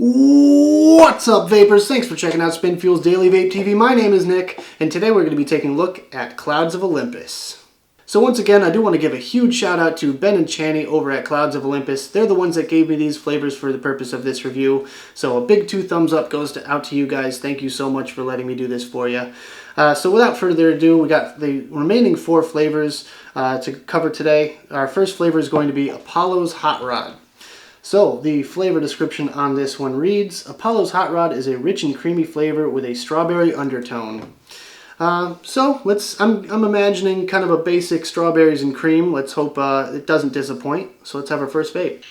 What's up, vapors? Thanks for checking out Spin Fuel's Daily Vape TV. My name is Nick, and today we're going to be taking a look at Clouds of Olympus. So once again, I do want to give a huge shout out to Ben and Channy over at Clouds of Olympus. They're the ones that gave me these flavors for the purpose of this review. So a big 2 thumbs up goes out to you guys. Thank you so much for letting me do this for you. So without further ado, we got the remaining 4 flavors to cover today. Our first flavor is going to be Apollo's Hot Rod. So, the flavor description on this one reads, Apollo's Hot Rod is a rich and creamy flavor with a strawberry undertone. I'm imagining kind of a basic strawberries and cream. Let's hope it doesn't disappoint. So let's have our first vape.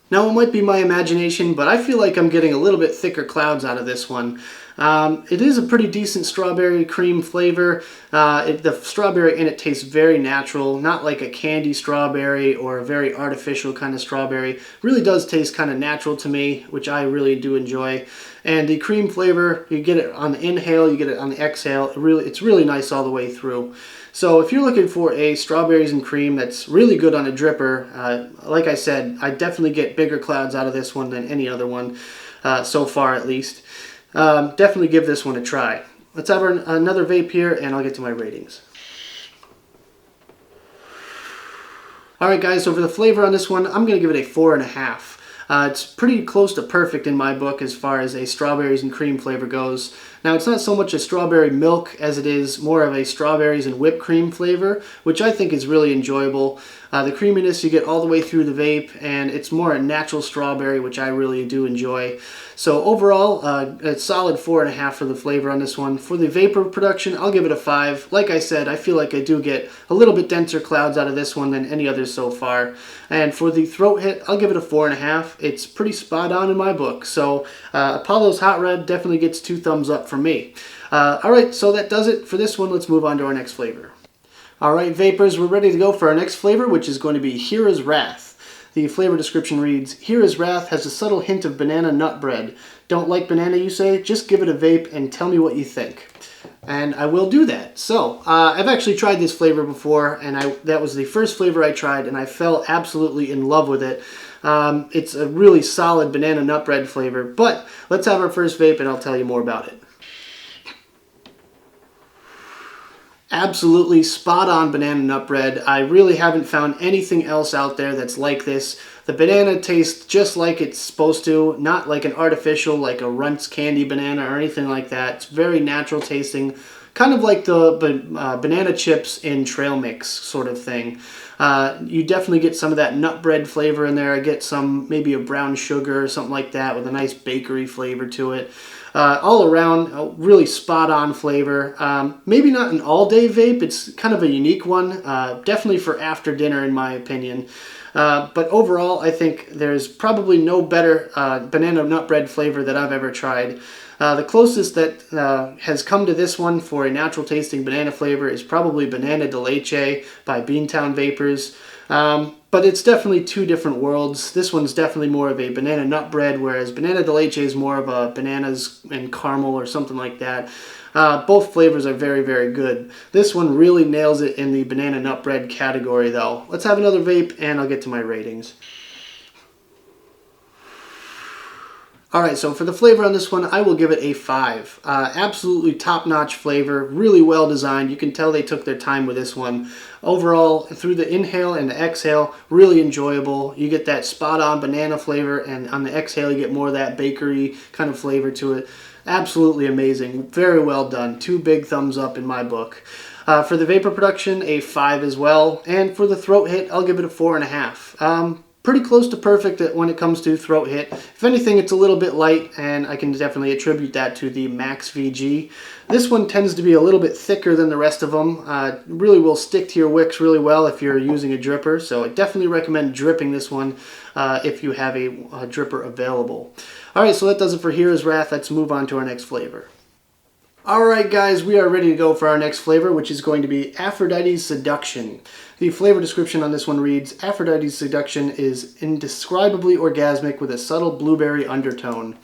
Now, it might be my imagination, but I feel like I'm getting a little bit thicker clouds out of this one. It is a pretty decent strawberry cream flavor. The strawberry in it tastes very natural, not like a candy strawberry or a very artificial kind of strawberry. Really does taste kind of natural to me, which I really do enjoy. And the cream flavor, you get it on the inhale, you get it on the exhale. It's really nice all the way through. So if you're looking for a strawberries and cream that's really good on a dripper, like I said, I definitely get bigger clouds out of this one than any other one, so far at least. Definitely give this one a try. Let's have another vape here and I'll get to my ratings. Alright guys, so for the flavor on this one, I'm going to give it a 4.5. It's pretty close to perfect in my book as far as a strawberries and cream flavor goes. Now, it's not so much a strawberry milk as it is more of a strawberries and whipped cream flavor, which I think is really enjoyable. The creaminess you get all the way through the vape, and it's more a natural strawberry, which I really do enjoy. So overall, a solid 4.5 for the flavor on this one. For the vapor production, I'll give it a 5. Like I said, I feel like I do get a little bit denser clouds out of this one than any others so far. And for the throat hit, I'll give it a 4.5. It's pretty spot on in my book. So Apollo's Hot Rod definitely gets 2 thumbs up from me. Alright, so that does it for this one. Let's move on to our next flavor. Alright, vapors, we're ready to go for our next flavor, which is going to be Hera's Wrath. The flavor description reads, Hera's Wrath has a subtle hint of banana nut bread. Don't like banana, you say? Just give it a vape and tell me what you think. And I will do that. So, I've actually tried this flavor before, and that was the first flavor I tried, and I fell absolutely in love with it. It's a really solid banana nut bread flavor, but let's have our first vape and I'll tell you more about it. Absolutely spot on banana nut bread. I really haven't found anything else out there that's like this. The banana tastes just like it's supposed to, not like an artificial, like a Runts candy banana or anything like that. It's very natural tasting, kind of like the banana chips in trail mix sort of thing. You definitely get some of that nut bread flavor in there. I get some, maybe a brown sugar or something like that with a nice bakery flavor to it. All around, a really spot on flavor. Maybe not an all day vape, it's kind of a unique one. Definitely for after dinner in my opinion. But overall, I think there's probably no better banana nut bread flavor that I've ever tried. The closest that has come to this one for a natural tasting banana flavor is probably Banana de Leche by Beantown Vapors. But it's definitely 2 different worlds. This one's definitely more of a banana nut bread, whereas Banana de Leche is more of a bananas and caramel or something like that. Both flavors are very, very good. This one really nails it in the banana nut bread category, though. Let's have another vape, and I'll get to my ratings. Alright, so for the flavor on this one, I will give it a 5. Absolutely top-notch flavor, really well designed. You can tell they took their time with this one. Overall, through the inhale and the exhale, really enjoyable. You get that spot-on banana flavor, and on the exhale, you get more of that bakery kind of flavor to it. Absolutely amazing. Very well done. 2 big thumbs up in my book. For the vapor production, a 5 as well. And for the throat hit, I'll give it a 4.5. Pretty close to perfect when it comes to throat hit. If anything, it's a little bit light, and I can definitely attribute that to the Max VG. This one tends to be a little bit thicker than the rest of them. Really will stick to your wicks really well if you're using a dripper, so I definitely recommend dripping this one if you have a dripper available. Alright, so that does it for Hera's Wrath. Let's move on to our next flavor. Alright guys, we are ready to go for our next flavor, which is going to be Aphrodite's Seduction. The flavor description on this one reads, Aphrodite's Seduction is indescribably orgasmic with a subtle blueberry undertone.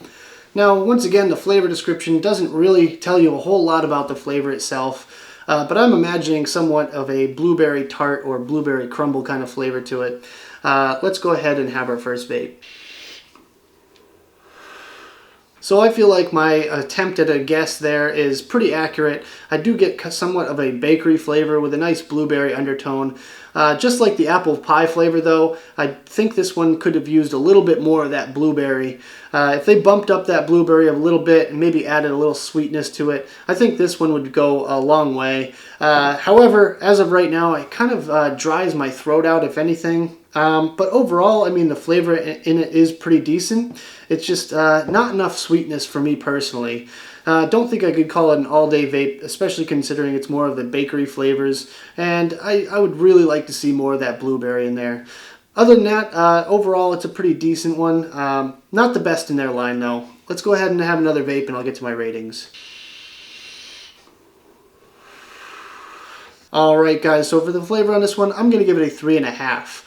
Now, once again, the flavor description doesn't really tell you a whole lot about the flavor itself. but I'm imagining somewhat of a blueberry tart or blueberry crumble kind of flavor to it. Let's go ahead and have our first vape. So I feel like my attempt at a guess there is pretty accurate. I do get somewhat of a bakery flavor with a nice blueberry undertone. Just like the apple pie flavor though, I think this one could have used a little bit more of that blueberry. If they bumped up that blueberry a little bit and maybe added a little sweetness to it, I think this one would go a long way. However, as of right now, it kind of dries my throat out if anything. But overall, I mean, the flavor in it is pretty decent. It's just not enough sweetness for me personally. Don't think I could call it an all-day vape, especially considering it's more of the bakery flavors, and I would really like to see more of that blueberry in there. Other than that, overall, it's a pretty decent one. Not the best in their line, though. Let's go ahead and have another vape, and I'll get to my ratings. Alright guys, so for the flavor on this one, I'm going to give it a 3.5.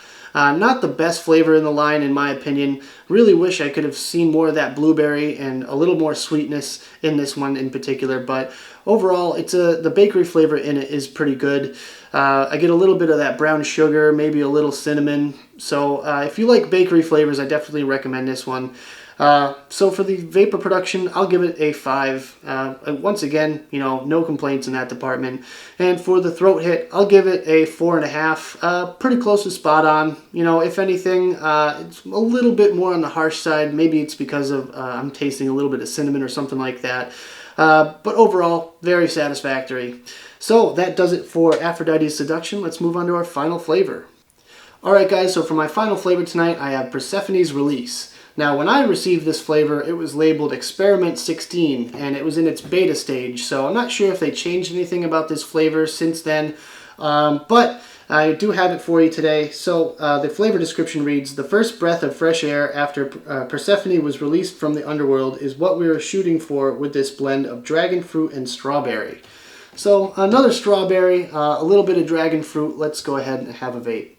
Not the best flavor in the line in my opinion. Really wish I could have seen more of that blueberry and a little more sweetness in this one in particular, but overall the bakery flavor in it is pretty good. I get a little bit of that brown sugar, maybe a little cinnamon, so if you like bakery flavors, I definitely recommend this one. So for the vapor production, I'll give it a 5. Once again, you know, no complaints in that department. And for the throat hit, I'll give it a 4.5. Pretty close to spot on. You know, if anything, it's a little bit more on the harsh side. Maybe it's because of I'm tasting a little bit of cinnamon or something like that. But overall, very satisfactory. So that does it for Aphrodite's Seduction. Let's move on to our final flavor. Alright guys, so for my final flavor tonight, I have Persephone's Release. Now, when I received this flavor, it was labeled Experiment 16, and it was in its beta stage, so I'm not sure if they changed anything about this flavor since then, but I do have it for you today. So the flavor description reads, "The first breath of fresh air after Persephone was released from the underworld is what we were shooting for with this blend of dragon fruit and strawberry." So another strawberry, a little bit of dragon fruit. Let's go ahead and have a vape.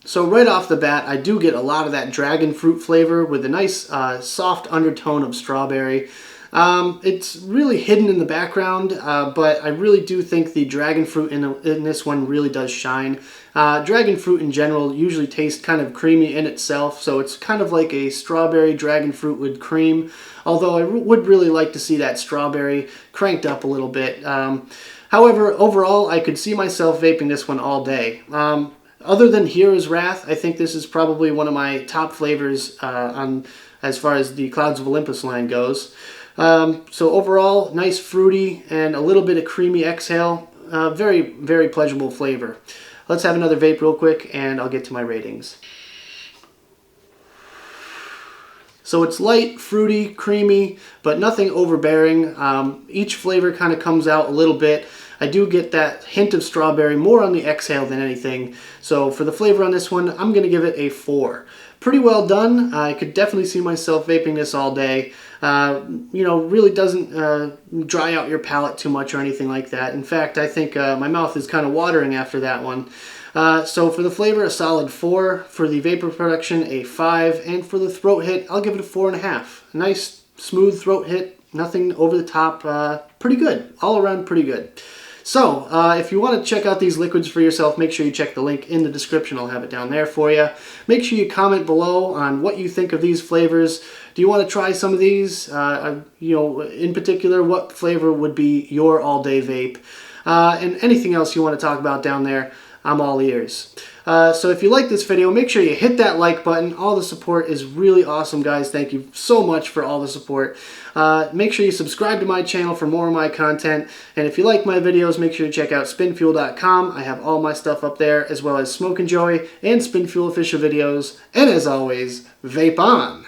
So right off the bat, I do get a lot of that dragon fruit flavor with a nice soft undertone of strawberry. It's really hidden in the background, but I really do think the dragon fruit in this one really does shine. Dragon fruit in general usually tastes kind of creamy in itself, so it's kind of like a strawberry dragon fruit with cream, although I would really like to see that strawberry cranked up a little bit. However, overall, I could see myself vaping this one all day. Other than Hero's Wrath, I think this is probably one of my top flavors as far as the Clouds of Olympus line goes. So overall, nice fruity and a little bit of creamy exhale. Very, very pleasurable flavor. Let's have another vape real quick and I'll get to my ratings. So it's light, fruity, creamy, but nothing overbearing. Each flavor kind of comes out a little bit. I do get that hint of strawberry more on the exhale than anything. So for the flavor on this one, I'm going to give it a 4. Pretty well done. I could definitely see myself vaping this all day. You know, really doesn't dry out your palate too much or anything like that. In fact, I think my mouth is kind of watering after that one. So for the flavor, a solid 4. For the vapor production, a 5. And for the throat hit, I'll give it a 4.5. Nice, smooth throat hit. Nothing over the top. Pretty good. All around pretty good. So, if you want to check out these liquids for yourself, make sure you check the link in the description. I'll have it down there for you. Make sure you comment below on what you think of these flavors. Do you want to try some of these? You know, in particular, what flavor would be your all-day vape? And anything else you want to talk about down there, I'm all ears. So if you like this video, make sure you hit that like button. All the support is really awesome, guys. Thank you so much for all the support. Make sure you subscribe to my channel for more of my content. And if you like my videos, make sure to check out spinfuel.com. I have all my stuff up there, as well as Smoke and Joy and Spinfuel official videos. And as always, vape on!